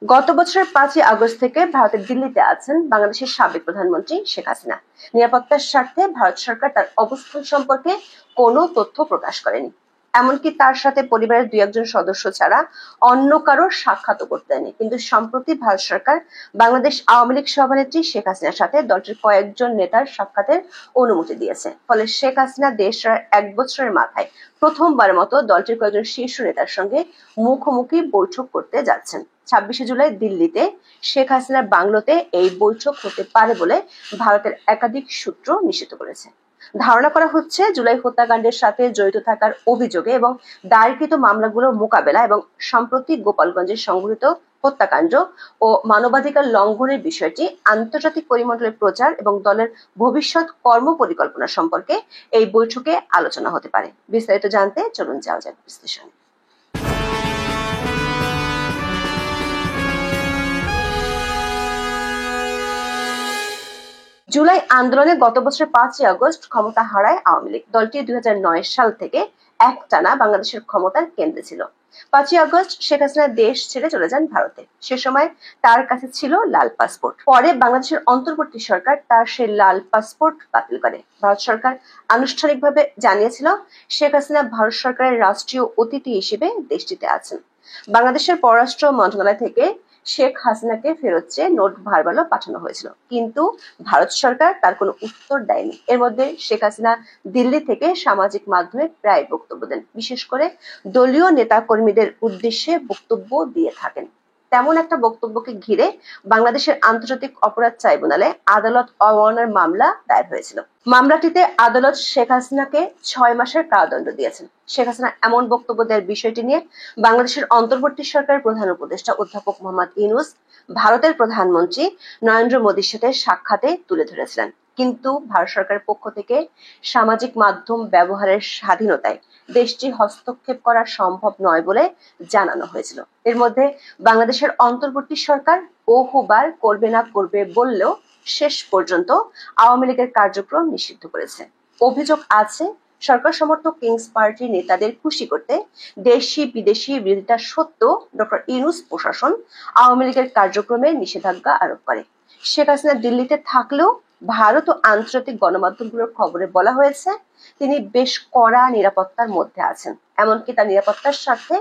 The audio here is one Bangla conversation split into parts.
গত বছরের 5ই আগস্ট থেকে ভারতের দিল্লিতে আছেন বাংলাদেশের সাবেক প্রধানমন্ত্রী শেখ হাসিনা। নিরাপত্তার স্বার্থে ভারত সরকার তার অবস্থান সম্পর্কে কোনো তথ্য প্রকাশ করেনি। এমনকি তার সাথে পরিবারের 2-1 সদস্য ছাড়া অন্য কারোর সাক্ষাৎও করতে দেয়নি। কিন্তু সম্প্রতি ভারত সরকার বাংলাদেশ আওয়ামী লীগ সভানেত্রী শেখ হাসিনার সাথে দলটির কয়েকজন নেতার সাক্ষাতের অনুমতি দিয়েছে। ফলে শেখ হাসিনা দেশ ছাড়ার 1 বছরের মাথায় প্রথমবারের মতো দলটির কয়েকজন শীর্ষ নেতার সঙ্গে মুখোমুখি বৈঠক করতে যাচ্ছেন। 26শে জুলাই দিল্লিতে শেখ হাসিনার বাংলোতে এই বৈঠক হতে পারে বলে ভারতের একাধিক সূত্র নিশ্চিত করেছে। ধারণা করা হচ্ছে, জুলাই হত্যাকাণ্ডের সাথে জড়িত থাকার অভিযোগে এবং দায়েরকৃত মামলাগুলোর মোকাবেলা এবং সম্প্রতি গোপালগঞ্জে সংঘটিত হত্যাকাণ্ড ও মানবাধিকার লঙ্ঘনের বিষয়টি আন্তর্জাতিক পরিমণ্ডলে প্রচার এবং দলের ভবিষ্যৎ কর্মপরিকল্পনা সম্পর্কে এই বৈঠকে আলোচনা হতে পারে। বিস্তারিত জানতে চলুন যাওয়া যাক বিশ্লেষণে। জুলাই আন্দোলনে গত বছরের 5ই আগস্ট ক্ষমতা হারায় আওয়ামী লীগ। দলটি 2009 সাল থেকে একটানা বাংলাদেশের ক্ষমতার কেন্দ্রে ছিল। 5ই আগস্ট শেখ হাসিনা দেশ ছেড়ে চলে যান ভারতে। সে সময় তার কাছে ছিল লাল পাসপোর্ট। পরে বাংলাদেশের অন্তর্বর্তী সরকার তার সেই লাল পাসপোর্ট বাতিল করে। ভারত সরকার আনুষ্ঠানিকভাবে জানিয়েছিল শেখ হাসিনা ভারত সরকারের রাষ্ট্রীয় অতিথি হিসেবে দেশটিতে আছেন। বাংলাদেশের পররাষ্ট্র মন্ত্রণালয় থেকে শেখ হাসিনাকে ফেরত চেয়ে নোট ভারবালো পাঠানো হয়েছিল, কিন্তু ভারত সরকার তার কোনো উত্তর দেয়নি। এর মধ্যে শেখ হাসিনা দিল্লি থেকে সামাজিক মাধ্যমে প্রায় বক্তব্য দেন, বিশেষ করে দলীয় নেতা কর্মীদের উদ্দেশ্যে বক্তব্য দিয়ে থাকেন। তেমন একটা বক্তব্যকে ঘিরে বাংলাদেশের আন্তর্জাতিক অপরাধ ট্রাইব্যুনালে আদালত অবমাননার মামলা দায়ের হয়েছিল। মামলাটিতে আদালত শেখ হাসিনাকে 6 মাসের কারাদণ্ড দিয়েছেন। শেখ হাসিনা এমন বক্তব্য দেওয়ার বিষয়টি নিয়ে বাংলাদেশের অন্তর্বর্তী সরকারের প্রধান উপদেষ্টা অধ্যাপক মোহাম্মদ ইউনূস ভারতের প্রধানমন্ত্রী নরেন্দ্র মোদীর সাথে সাক্ষাতে তুলে ধরেছিলেন, কিন্তু ভারত সরকারের পক্ষ থেকে সামাজিক মাধ্যম ব্যবহারের স্বাধীনতায় দেশটি হস্তক্ষেপ করা সম্ভব নয় বলে জানানো হয়েছিল। এর মধ্যে বাংলাদেশের অন্তর্বর্তী সরকার বহুবার করবে না করবে বললেও শেষ পর্যন্ত আওয়ামী লীগের কার্যক্রম নিষিদ্ধ করেছে। অভিযোগ আছে, সরকার সমর্থক কিংস পার্টির নেতাদের খুশি করতে দেশি বিদেশি বিরোধিতা সত্ত্বেও ডক্টর ইউনূস প্রশাসন আওয়ামী লীগের কার্যক্রমে নিষেধাজ্ঞা আরোপ করে। শেখ হাসিনা দিল্লিতে থাকলেও ভারত ও আন্তর্জাতিক গণমাধ্যমগুলোর খবরে বলা হয়েছে তিনি বেশ কড়া নিরাপত্তার মধ্যে আছেন। এমনকি তার নিরাপত্তার স্বার্থে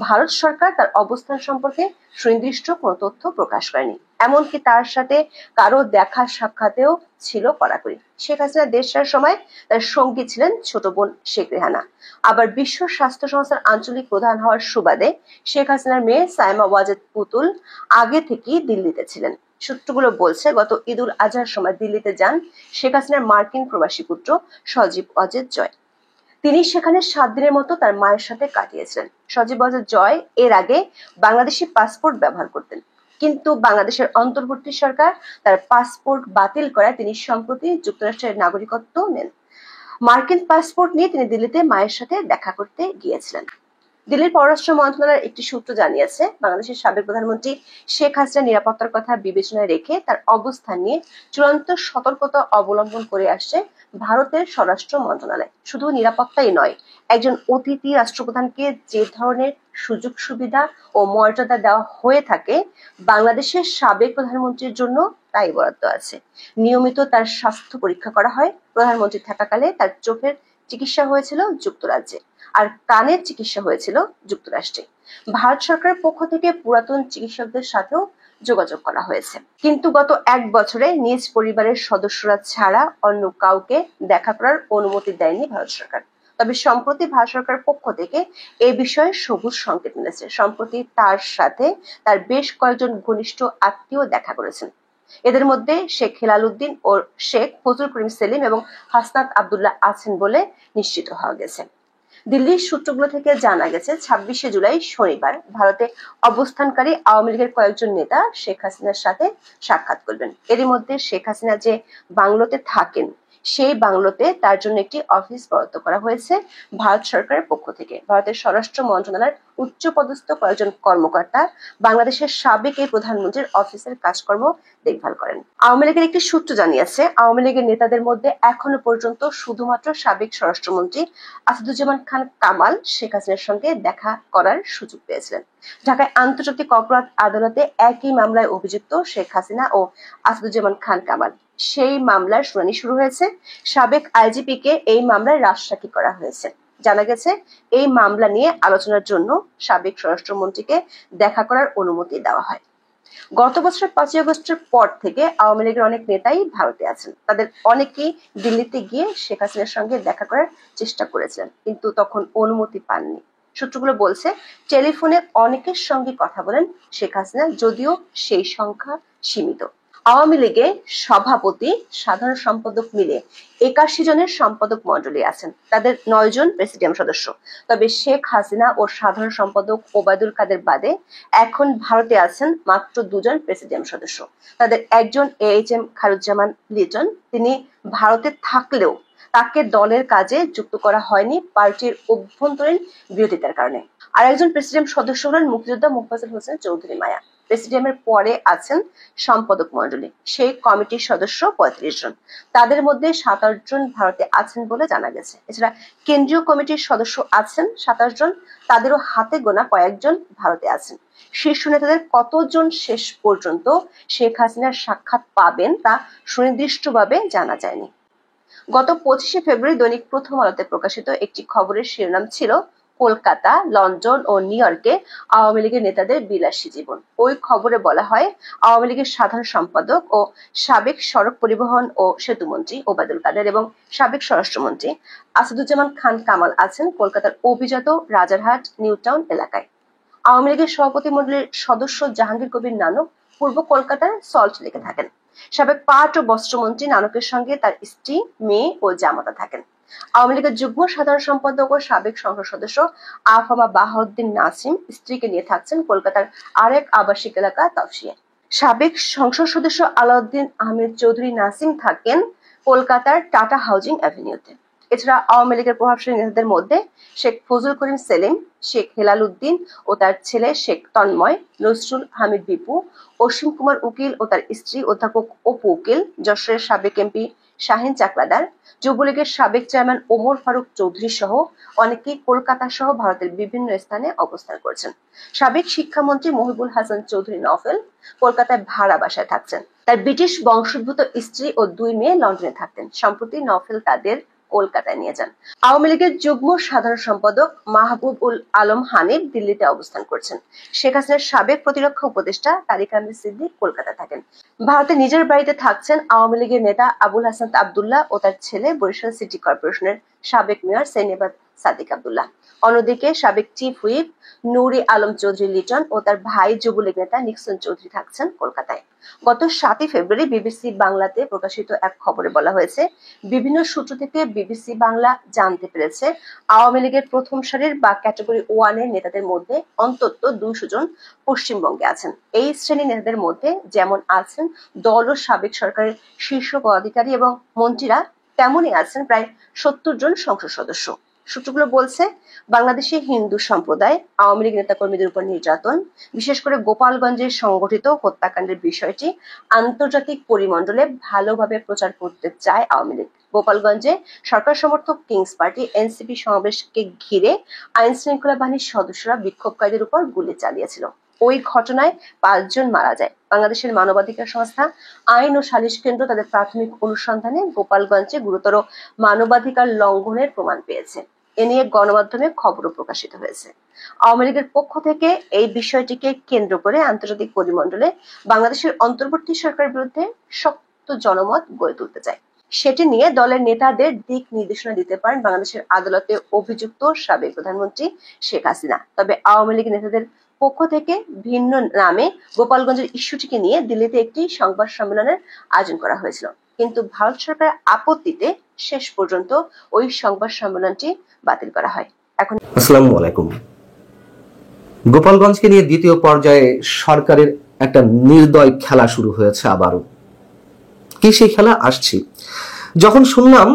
ভারত সরকার তার অবস্থান সম্পর্কে সুনির্দিষ্ট কোনো তথ্য প্রকাশ করেনি। এমনকি তার সাথে কারো দেখা সাক্ষাতেও ছিল কড়াকড়ি। শেখ হাসিনা দেশ ছাড়ার সময় তার সঙ্গী ছিলেন ছোট বোন শেখ রেহানা। আবার বিশ্ব স্বাস্থ্য সংস্থার আঞ্চলিক প্রধান হওয়ার সুবাদে শেখ হাসিনার মেয়ে সাইমা ওয়াজেদ পুতুল আগে থেকেই দিল্লিতে ছিলেন। সূত্রগুলো বলছে, গত ঈদ উল আজহার সময় দিল্লিতে যান শেখ হাসিনার মার্কিন প্রবাসী পুত্র সজীব ওয়াজেদ জয়। তিনি সেখানে 7 দিনের মতো তার মায়ের সাথে কাটিয়েছিলেন। সজীব ওয়াজেদ জয় এর আগে বাংলাদেশি পাসপোর্ট ব্যবহার করতেন, কিন্তু বাংলাদেশের অন্তর্বর্তী সরকার তার পাসপোর্ট বাতিল করায় তিনি সম্প্রতি যুক্তরাষ্ট্রের নাগরিকত্ব নেন। মার্কিন পাসপোর্ট নিয়ে তিনি দিল্লিতে মায়ের সাথে দেখা করতে গিয়েছিলেন। দিল্লির পররাষ্ট্র মন্ত্রণালয়ের একটি সূত্র জানিয়েছে, বাংলাদেশের সাবেক প্রধানমন্ত্রী শেখ হাসিনা নিরাপত্তার কথা বিবেচনায় রেখে তার অবস্থান নিয়ে চূড়ান্ত সতর্কতা অবলম্বন করে আসছে ভারতের স্বরাষ্ট্র মন্ত্রণালয়। শুধু নিরাপত্তাই নয়, একজন অতিথি রাষ্ট্রপ্রধানকে যে ধরনের সুযোগ সুবিধা ও মর্যাদা দেওয়া হয়ে থাকে বাংলাদেশের সাবেক প্রধানমন্ত্রীর জন্য তাই বরাদ্দ আছে। নিয়মিত তার স্বাস্থ্য পরীক্ষা করা হয়। প্রধানমন্ত্রী থাকাকালে তার চোখের চিকিৎসা হয়েছিল যুক্তরাজ্যে, আর কানের চিকিৎসা হয়েছিল যুক্তরাষ্ট্রে। ভারত সরকারের পক্ষ থেকে পুরাতন চিকিৎসকদের সাথেও যোগাযোগ করা হয়েছে, কিন্তু গত 1 বছরে নিজ পরিবারের সদস্যরা ছাড়া অন্য কাউকে দেখা করার অনুমতি দেয়নি ভারত সরকার। তবে সম্প্রতি ভারত সরকারের পক্ষ থেকে এ বিষয়ে সবুজ সংকেত মিলেছে। সম্প্রতি তার সাথে তার বেশ কয়েকজন ঘনিষ্ঠ আত্মীয় দেখা করেছেন। এদের মধ্যে শেখ হেলাল উদ্দিন ও শেখ ফজলুল করিম সেলিম এবং হাসনাত আব্দুল্লাহ আছেন বলে নিশ্চিত হওয়া গেছে। দিল্লির সূত্রগুলো থেকে জানা গেছে, 26শে জুলাই শনিবার ভারতে অবস্থানকারী আওয়ামী লীগের কয়েকজন নেতা শেখ হাসিনার সাথে সাক্ষাৎ করবেন। এরই মধ্যে শেখ হাসিনা যে বাংলোতে থাকেন সেই বাংলোতে তার জন্য একটি অফিস বরাদ্দ করা হয়েছে ভারত সরকারের পক্ষ থেকে। ভারতের স্বরাষ্ট্র মন্ত্রণালয়ের উচ্চপদস্থ কয়েকজন কর্মকর্তা বাংলাদেশের সাবেক এই প্রধানমন্ত্রীর অফিসের কাজকর্ম দেখভাল করেন। আওয়ামী লীগের একটি সূত্র জানিয়েছে, আওয়ামী লীগের নেতাদের মধ্যে এখনো পর্যন্ত শুধুমাত্র সাবেক স্বরাষ্ট্রমন্ত্রী আসাদুজ্জামান খান কামাল শেখ হাসিনার সঙ্গে দেখা করার সুযোগ পেয়েছিলেন। ঢাকায় আন্তর্জাতিক অপরাধ আদালতে একই মামলায় অভিযুক্ত শেখ হাসিনা ও আসাদুজ্জামান খান কামাল। সেই মামলার শুনানি শুরু হয়েছে। সাবেক আইজিপি কে এই মামলায় রাজসাক্ষী করা হয়েছে। জানা গেছে, এই মামলা নিয়ে আলোচনার জন্য সাবেক স্বরাষ্ট্রমন্ত্রীকে দেখা করার অনুমতি দেওয়া হয়। গত বছরের 5ই আগস্টের পর থেকে আওয়ামী লীগের অনেক নেতাই ভারতে আছেন। তাদের অনেকেই দিল্লিতে গিয়ে শেখ হাসিনার সঙ্গে দেখা করার চেষ্টা করেছিলেন, কিন্তু তখন অনুমতি পাননি। সূত্রগুলো বলছে, টেলিফোনে অনেকের সঙ্গে কথা বলেন শেখ হাসিনা, যদিও সেই সংখ্যা সীমিত। আওয়ামী লীগে সভাপতি, সাধারণ সম্পাদক মিলে 81 জনের সম্পাদক মণ্ডলী আছেন। তাদের 9 জন প্রেসিডিয়াম সদস্য। তবে শেখ হাসিনা ও সাধারণ সম্পাদক ওবায়দুল কাদের বাদে এখন ভারতে আছেন মাত্র 2 জন প্রেসিডিয়াম সদস্য। তাদের একজন AHM খায়রুজ্জামান লিটন। তিনি ভারতে থাকলেও তাকে দলের কাজে যুক্ত করা হয়নি পার্টির অভ্যন্তরীণ বিরোধিতার কারণে। আর একজন প্রেসিডিয়াম সদস্য হলেন মুক্তিযোদ্ধা মোফাজ্জল হোসেন চৌধুরী মায়া। প্রেসিডিয়ামের পরে আছেন সম্পাদক মণ্ডলী। সেই কমিটির সদস্য 35 জন। তাদের মধ্যে 27 জন ভারতে আছেন বলে জানা গেছে। এছাড়া কেন্দ্রীয় কমিটির সদস্য আছেন 27 জন। তাদেরও হাতে গোনা কয়েকজন ভারতে আছেন। শীর্ষ নেতাদের কতজন শেষ পর্যন্ত শেখ হাসিনার সাক্ষাৎ পাবেন তা সুনির্দিষ্টভাবে জানা যায়নি। গত 25শে ফেব্রুয়ারি দৈনিক প্রথম আলোতে প্রকাশিত একটি খবরের শিরোনাম ছিল, কলকাতা, লন্ডন ও নিউ ইয়র্কে আওয়ামী লীগের নেতাদের বিলাসী জীবন। ওই খবরে বলা হয়, আওয়ামী লীগের সাধারণ সম্পাদক ও সাবেক সড়ক পরিবহন ও সেতুমন্ত্রী ওবায়দুল কাদের এবং সাবেক স্বরাষ্ট্রমন্ত্রী আসাদুজ্জামান খান কামাল আছেন কলকাতার অভিজাত রাজারহাট নিউ টাউন এলাকায়। আওয়ামী লীগের সভাপতি মণ্ডলীর সদস্য জাহাঙ্গীর কবির নানক পূর্ব কলকাতার সল্ট লেকে থাকেন। সাবেক পাট ও বস্ত্রমন্ত্রী নানকের সঙ্গে তার স্ত্রী, মেয়ে ও জামাতা থাকেন। আওয়ামী লীগের যুগ্ম সাধারণ সম্পাদক ও সাবেক সংসদ সদস্য আফামা বাহাউদ্দিন নাসিম স্ত্রীকে নিয়ে থাকছেন কলকাতার আরেক আবাসিক এলাকা তফসিয়ায়। সাবেক সংসদ সদস্য আলাউদ্দিন আহমেদ চৌধুরী নাসিম থাকেন কলকাতার টাটা হাউজিং অ্যাভিনিউতে। এছাড়া আওয়ামী লীগের প্রভাবশালী নেতাদের মধ্যে শেখ ফজলুল করিম সেলিম, শেখ হেলাল উদ্দিন ও তার ছেলে শেখ তন্ময়, নজরুল হামিদ বিপু, অসীম কুমার উকিল ও তার স্ত্রী অধ্যাপক অপু উকিল, যশোরের সাবেক এমপি শাহিন চাকলাদার, যুবলীগের সাবেক চেয়ারম্যান ওমর ফারুক চৌধুরী সহ অনেকেই কলকাতা সহ ভারতের বিভিন্ন স্থানে অবস্থান করছেন। সাবেক শিক্ষামন্ত্রী মহিবুল হাসান চৌধুরী নফেল কলকাতায় ভাড়া বাসায় থাকছেন। তার ব্রিটিশ বংশোদ্ভূত স্ত্রী ও 2 মেয়ে লন্ডনে থাকতেন। সম্প্রতি নফেল তাদের কলকাতায় নিয়ে যান। আওয়ামী লীগের যুগ্ম সাধারণ সম্পাদক মাহবুব উল আলম হানিফ দিল্লিতে অবস্থান করছেন। শেখ হাসিনার সাবেক প্রতিরক্ষা উপদেষ্টা তারিক আহমেদ সিদ্দিক কলকাতা থাকেন। ভারতে নিজের বাড়িতে থাকছেন আওয়ামী লীগের নেতা আবুল হাসান আবদুল্লাহ ও তার ছেলে বরিশাল সিটি কর্পোরেশনের সাবেক মেয়র সেনেবাদ সাদিক আবদুল্লাহ। অন্যদিকে সাবেক চিফ হুইপ নুরি আলম চৌধুরী লিটন ও তার ভাই যুবলীগ নেতা নিক্সন চৌধুরী থাকছেন কলকাতায়। গত 7ই ফেব্রুয়ারি বিবিসি বাংলাতে প্রকাশিত এক খবরে বলা হয়েছে, বিভিন্ন সূত্র থেকে বিবিসি বাংলা জানতে পেরেছে আওয়ামী লীগের প্রথম সারির বা ক্যাটাগরি 1 এর নেতাদের মধ্যে অন্তত 200 জন পশ্চিমবঙ্গে আছেন। এই শ্রেণীর নেতাদের মধ্যে যেমন আছেন দল ও সাবেক সরকারের শীর্ষ পদাধিকারী এবং মন্ত্রীরা, তেমনই আছেন প্রায় 70 জন সংসদ সদস্য। সূত্রগুলো বলছে, বাংলাদেশে হিন্দু সম্প্রদায় আওয়ামী লীগ নেতাকর্মীদের উপর নির্যাতন, বিশেষ করে গোপালগঞ্জের সংগঠিত হত্যাকাণ্ডের বিষয়টি আন্তর্জাতিক পরিমণ্ডলে ভালোভাবে প্রচার করতে চায় আওয়ামী লীগ। গোপালগঞ্জে সরকার সমর্থক কিংস পার্টি এনসিপি সমাবেশকে ঘিরে আইন শৃঙ্খলা বাহিনীর সদস্যরা বিক্ষোভকারীদের উপর গুলি চালিয়েছিল। ওই ঘটনায় 5 জন মারা যায়। বাংলাদেশের মানবাধিকার সংস্থা আইন ও সালিশ কেন্দ্র তাদের প্রাথমিক অনুসন্ধানে গোপালগঞ্জে গুরুতর মানবাধিকার লঙ্ঘনের প্রমাণ পেয়েছে। এ নিয়ে গণমাধ্যমে খবরও প্রকাশিত হয়েছে। আওয়ামী লীগের পক্ষ থেকে এই বিষয়টিকে কেন্দ্র করে আন্তর্জাতিক পরিমণ্ডলে বাংলাদেশের অন্তর্বর্তী সরকারের বিরুদ্ধে শক্ত জনমত গড়ে তুলতে চায়। সেটি নিয়ে দলের নেতাদের দিক নির্দেশনা দিতে পারেন বাংলাদেশের আদালতে অভিযুক্ত সাবেক প্রধানমন্ত্রী শেখ হাসিনা। তবে আওয়ামী লীগ নেতাদের পক্ষ থেকে ভিন্ন নামে গোপালগঞ্জের ইস্যুটিকে নিয়ে দিল্লিতে একটি সংবাদ সম্মেলনের আয়োজন করা হয়েছিল, কিন্তু ভারত সরকারের আপত্তিতে শেষ পর্যন্ত ওই সংবাদ সম্মেলনটি বাতিল করা হয়। এখন আসসালামু আলাইকুম। গোপালগঞ্জকে নিয়ে দ্বিতীয় পর্যায়ে সরকারের একটা নির্দয় খেলা শুরু হয়েছে আবারও। কি সেই খেলা? আসছি। যখন শুনলাম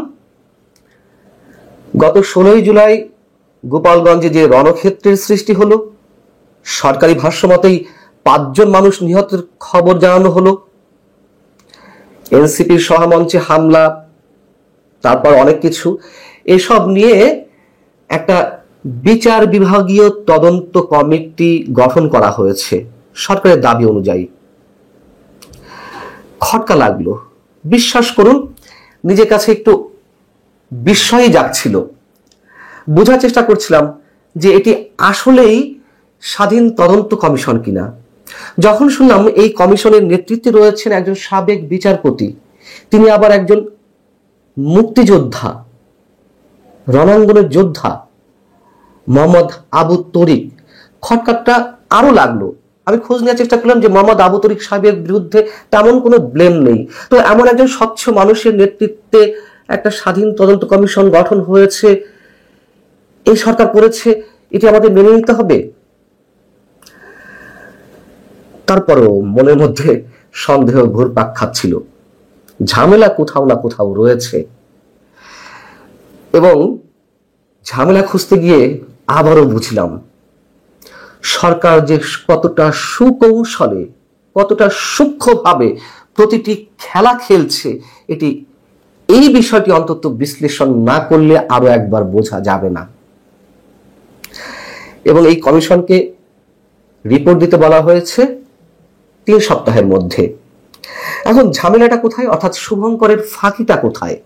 গত 16 জুলাই গোপালগঞ্জে যে রণক্ষেত্রের সৃষ্টি হলো, সরকারি ভাষ্যমতেই 5 জন মানুষ নিহতের খবর জানানো হলো, এনসিপির সভামঞ্চে হামলা, তারপর অনেক কিছু, এসব নিয়ে একটা বিচার বিভাগীয় তদন্ত কমিটি গঠন করা হয়েছে সরকারের দাবি অনুযায়ী। খটকা লাগলো, বিশ্বাস করুন, নিজের কাছে একটু বিস্ময়ই জাগছিল। বোঝার চেষ্টা করছিলাম যে এটি আসলেই স্বাধীন তদন্ত কমিশন কিনা। যখন শুনলাম এই কমিশনের নেতৃত্বে রয়েছেন একজন সাবেক বিচারপতি, তিনি আবার একজন মুক্তিযোদ্ধা, রণাঙ্গনের যোদ্ধা মোহাম্মদ আবু তরিক, খটকাটা আরো লাগলো। আমি খোঁজ নেওয়ার চেষ্টা করলাম যে মোহাম্মদ আবু তরিক সাহেবের বিরুদ্ধে তেমন কোনো ব্লেম নেই। তো এমন একজন স্বচ্ছ মানুষের নেতৃত্বে একটা স্বাধীন তদন্ত কমিশন গঠন হয়েছে, এই সরকার করেছে, এটি আমাদের মেনে নিতে হবে। তারপরও মনের মধ্যে সন্দেহ ঘুরপাক খাচ্ছিল, ঝামেলা কোথাও না কোথাও রয়েছে। এবং ঝামেলা খুঁজতে গিয়ে আবারও বুঝলাম সরকার যে কতটা সুকৌশলে, কতটা সূক্ষ্মভাবে প্রতিটি খেলা খেলছে, এটি এই বিষয়টি অন্তত বিশ্লেষণ না করলে আরো একবার বোঝা যাবে না। এবং এই কমিশনকে রিপোর্ট দিতে বলা হয়েছে 3 সপ্তাহের মধ্যে। এখন ঝামেলাটা কোথায়, অর্থাৎ শুভঙ্করের ফাঁকিটা কোথায়?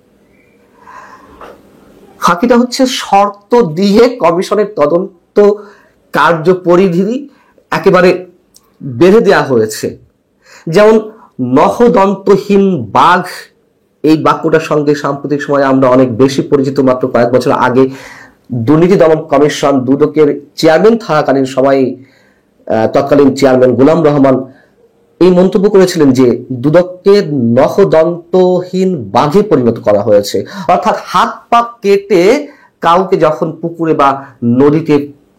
ফাঁকিটা হচ্ছে শর্ত দিয়ে কমিশনের তদন্ত কার্যপরিধি একেবারে বেঁধে দেওয়া হয়েছে। যেমন নখদন্তহীন বাঘ, এই বাক্যটার সঙ্গে সাম্প্রতিক সময়ে আমরা অনেক বেশি পরিচিত। মাত্র কয়েক বছর আগে দুর্নীতি দমন কমিশন দুদকের চেয়ারম্যান থাকাকালীন সময় তৎকালীন চেয়ারম্যান গোলাম রহমান এই মন্তব্য করেছিলেন যে দুদককে নখদন্তহীন বাঘে পরিণত করা হয়েছে, অর্থাৎ হাত পা কেটে কাউকে যখন পুকুরে বা নদীতে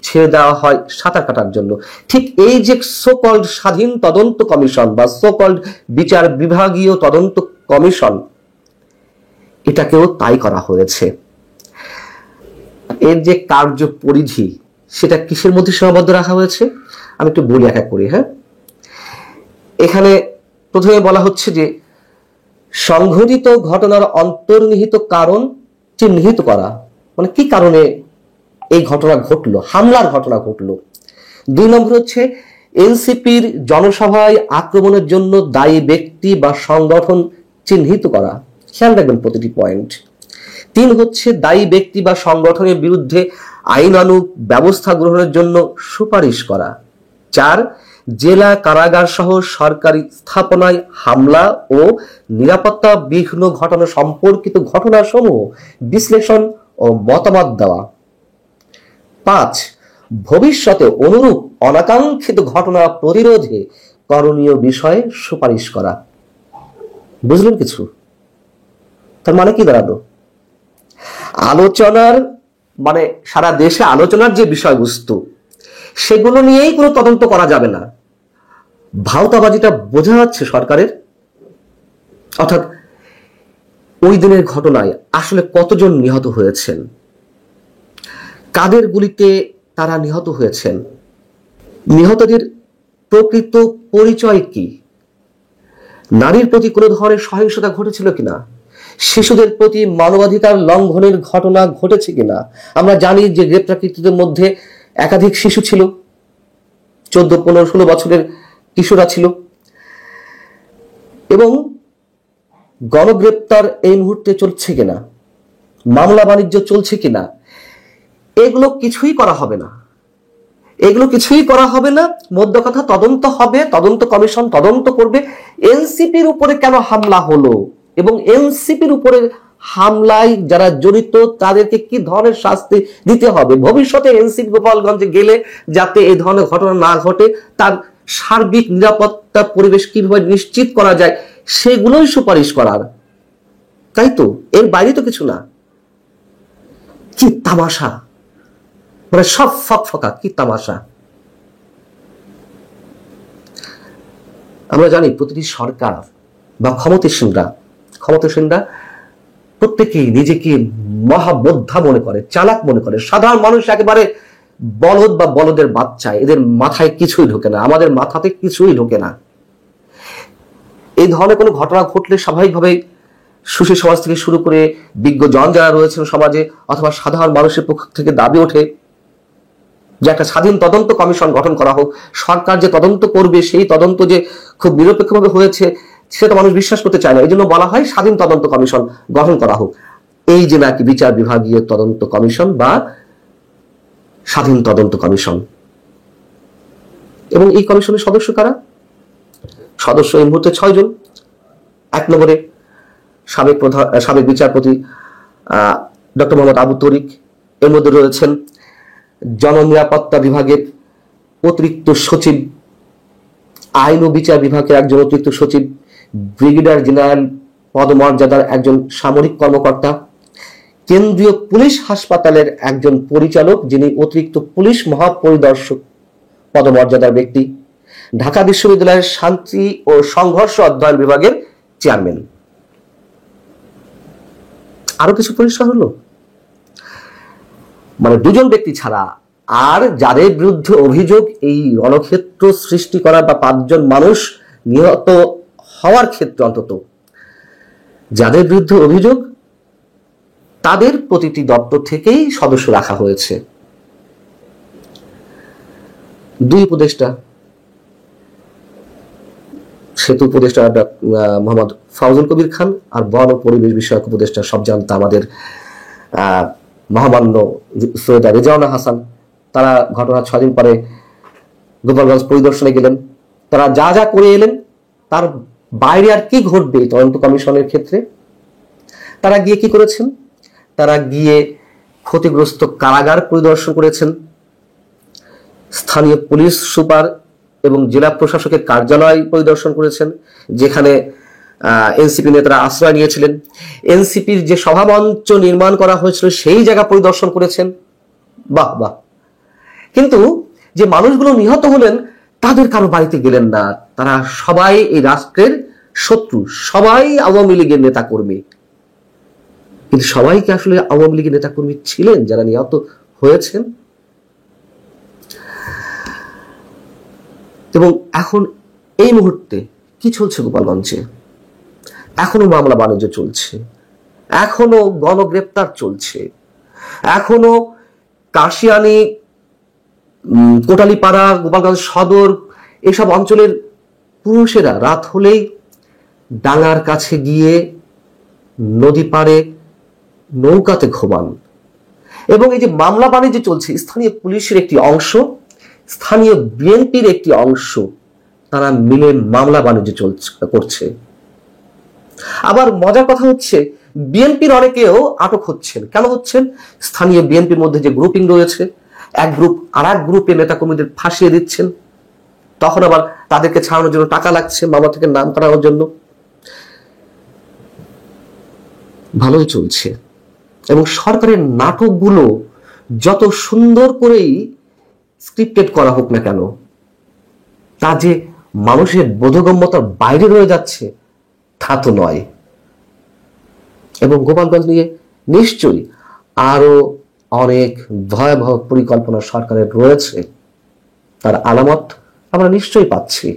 ছেড়ে দেওয়া হয় সাঁতার কাটার জন্য, ঠিক এই যে সোকল্ড স্বাধীন তদন্ত কমিশন বা সোকল্ড বিচার বিভাগীয় তদন্ত কমিশন, এটাকেও তাই করা হয়েছে। এর যে কার্য পরিধি, সেটা কিসের মধ্যে সীমাবদ্ধ রাখা হয়েছে আমি একটু বলি এক এক করে। হ্যাঁ, এখানে প্রথমে বলা হচ্ছে যে সংঘটিত ঘটনার অন্তর্নিহিত কারণ চিহ্নিত করা, মানে কি কারণে এই ঘটনা ঘটলো, হামলার ঘটনা ঘটলো। 2 নম্বর হচ্ছে এনসিপির জনসভায় আক্রমণের জন্য দায়ী ব্যক্তি বা সংগঠন চিহ্নিত করা, খেয়াল রাখবেন প্রতিটি পয়েন্ট। 3 হচ্ছে দায়ী ব্যক্তি বা সংগঠনের বিরুদ্ধে আইনানুগ ব্যবস্থা গ্রহণের জন্য সুপারিশ করা। 4 জেলা কারাগার সহ সরকারি স্থাপনায় হামলা ও নিরাপত্তা বিঘ্ন ঘটনা সম্পর্কিত ঘটনাসমূহ বিশ্লেষণ ও মতামত দেওয়া। 5 ভবিষ্যতে অনুরূপ অনাকাঙ্ক্ষিত ঘটনা প্রতিরোধে করণীয় বিষয়ে সুপারিশ করা। বুঝলেন কিছু? তার মানে কি দাঁড়ালো? আলোচনার মানে সারা দেশে আলোচনার যে বিষয়বস্তু, সেগুলো নিয়েই কোনো তদন্ত করা যাবে না। ভাওতাবাজিটা বোঝা যাচ্ছে সরকারের। অর্থাৎ ওই দিনের ঘটনায় আসলে কতজন নিহত হয়েছেন, কাদের গুলিতে তারা নিহত হয়েছেন, নিহতদের প্রকৃত পরিচয় কি, নারীর প্রতি কোনো ধরনের সহিংসতা ঘটেছিল কিনা, শিশুদের প্রতি মানবাধিকার লঙ্ঘনের ঘটনা ঘটেছে কিনা। আমরা জানি যে গ্রেপ্তারকৃতদের মধ্যে একাধিক শিশু ছিল, 14, 15, 16 বছরের কিশোরা ছিল। এবং গণগ্রেপ্তার এই মুহূর্তে চলছে কিনা, মামলা বাণিজ্য চলছে কিনা, এগুলো কিছুই করা হবে না। এগুলো কিছুই করা হবে না। মধ্য কথা, তদন্ত হবে, তদন্ত কমিশন তদন্ত করবে এনসিপির উপরে কেন হামলা হলো এবং এনসিপির উপরে হামলায় যারা জড়িত তাদেরকে কি ধরনের শাস্তি দিতে হবে। ভবিষ্যতে এনসিপি গোপালগঞ্জে গেলে যাতে এই ধরনের ঘটনা না ঘটে, তার সার্বিক নিরাপত্তা পরিবেশ কিভাবে নিশ্চিত করা যায়, সেগুলোই সুপারিশ করার। তাই তো, এর বাইরে তো কিছু না। কি তামাশা, মানে সব ফকফকা, কি তামাশা। আমরা জানি প্রতিটি সরকার বা ক্ষমতাসীনরা প্রত্যেকেই নিজেকে মহাবোদ্ধা মনে করে, চালাক মনে করে। সাধারণ মানুষ একেবারে বলদ বা বলদের বাচ্চা, এদের মাথায় কিছুই ঢোকে না, আমাদের মাথাতে কিছুই ঢোকে না। এই ধরনের কোনো ঘটনা ঘটলে স্বাভাবিকভাবেই সুশীল সমাজ থেকে শুরু করে বিজ্ঞজন যারা রয়েছেন সমাজে অথবা সাধারণ মানুষের পক্ষ থেকে দাবি ওঠে যে একটা স্বাধীন তদন্ত কমিশন গঠন করা হোক। সরকার যে তদন্ত করবে সেই তদন্ত যে খুব নিরপেক্ষভাবে হয়েছে সেটা মানুষ বিশ্বাস করতে চায় না, এই জন্য বলা হয় স্বাধীন তদন্ত কমিশন গঠন করা হোক। এই যে নাকি বিচার বিভাগীয় তদন্ত কমিশন বা স্বাধীন তদন্ত কমিশন, এবং এই কমিশনের সদস্য কারা? সদস্য এই মুহূর্তে 6 জন। 1 নম্বরে সাবেক বিচারপতি ডক্টর মোহাম্মদ আবু তরিক, এর মধ্যে রয়েছেন জননিরাপত্তা বিভাগের অতিরিক্ত সচিব, আইন ও বিচার বিভাগের একজন অতিরিক্ত সচিব, ব্রিগেডিয়ার জেনারেল পদমর্যাদার একজন সামরিক কর্মকর্তা, কেন্দ্রীয় পুলিশ হাসপাতালের একজন পরিচালক যিনি অতিরিক্ত পুলিশ মহাপরিদর্শক পদমর্যাদার ব্যক্তি, ঢাকা বিশ্ববিদ্যালয়ের শান্তি ও সংঘর্ষ অধ্যয়ন বিভাগের চেয়ারম্যান। আরো কিছু পরিষ্কার হলো, মানে 2 জন ব্যক্তি ছাড়া আর যাদের বিরুদ্ধে অভিযোগ এই রণক্ষেত্র সৃষ্টি করা বা 5 জন মানুষ নিহত হওয়ার ক্ষেত্রে অন্তত যাদের বিরুদ্ধে অভিযোগ তাদের প্রতিটি দপ্তর থেকেই সদস্য রাখা হয়েছে। 2 উপদেষ্টা, সেতু উপদেষ্টা মোহাম্মদ ফাউজুল কবির খান আর বন ও পরিবেশ বিষয়ক উপদেষ্টা সব জানতা আমাদের মহামান্য সৈয়দা রেজাউনা হাসান, তারা ঘটনার 6 দিন পরে গোপালগঞ্জ পরিদর্শনে গেলেন। তারা যা যা করে এলেন তার বাইরে আর কি ঘটবে তদন্ত কমিশনের ক্ষেত্রে? তারা গিয়ে কি করেছেন? তারা গিয়ে ক্ষতিগ্রস্ত কারাগার পরিদর্শন করেছেন, স্থানীয় পুলিশ সুপার এবং জেলা প্রশাসকের কার্যালয় পরিদর্শন করেছেন যেখানে এনসিপি নেতারা আশ্রয় নিয়েছিলেন। এনসিপির যে সভামঞ্চ নির্মাণ করা হয়েছিল সেই জায়গা পরিদর্শন করেছেন। বাহ বাহ। কিন্তু যে মানুষগুলো নিহত হলেন তাদের কারো বাড়িতে গেলেন না। তারা সবাই এই রাষ্ট্রের শত্রু, সবাই আওয়ামী লীগের নেতা কর্মী। কিন্তু সবাই কি আসলে আওয়ামী লীগের নেতা কর্মী ছিলেন যারা নিহত হয়েছেন? এবং এখন এই মুহূর্তে কি চলছে গোপালগঞ্জে? এখনো মামলা বাণিজ্য চলছে, এখনো গণগ্রেপ্তার চলছে, এখনো কাশিয়ানী, কোটালীপাড়া, গোপালগঞ্জ সদর এসব অঞ্চলের পুরুষেরা রাত হলেই ডাঙার কাছে গিয়ে নদী পাড়ে নৌকাতে ঘুমান। এবং এই যে মামলা বাণিজ্য চলছে, স্থানীয় পুলিশের একটি অংশ, স্থানীয় বিএনপির একটি অংশ, তারা মিলে মামলা বাণিজ্য করছে। আবার মজার কথা হচ্ছে বিএনপির অনেকেও আটক হচ্ছেন। কেন হচ্ছেন? স্থানীয় বিএনপির মধ্যে যে গ্রুপিং রয়েছে, এক গ্রুপ আর এক গ্রুপে নেতাকর্মীদের ফাঁসিয়ে দিচ্ছেন, তখন আবার তাদেরকে ছাড়ানোর জন্য টাকা লাগছে মামলা থেকে নাম কাটানোর জন্য। ভালোই চলছে। এবং সরকারের নাটকগুলো যত সুন্দর করেই স্ক্রিপ্টেড করা হোক না কেন, তা যে মানুষের বোধগম্যতার বাইরে রয়ে যাচ্ছে তা তো নয়। এবং গোপালগঞ্জ নিয়ে নিশ্চয়ই আরো অনেক ভয়াবহ পরিকল্পনা সরকারের রয়েছে, তার আলামত আমরা নিশ্চয়ই পাচ্ছি।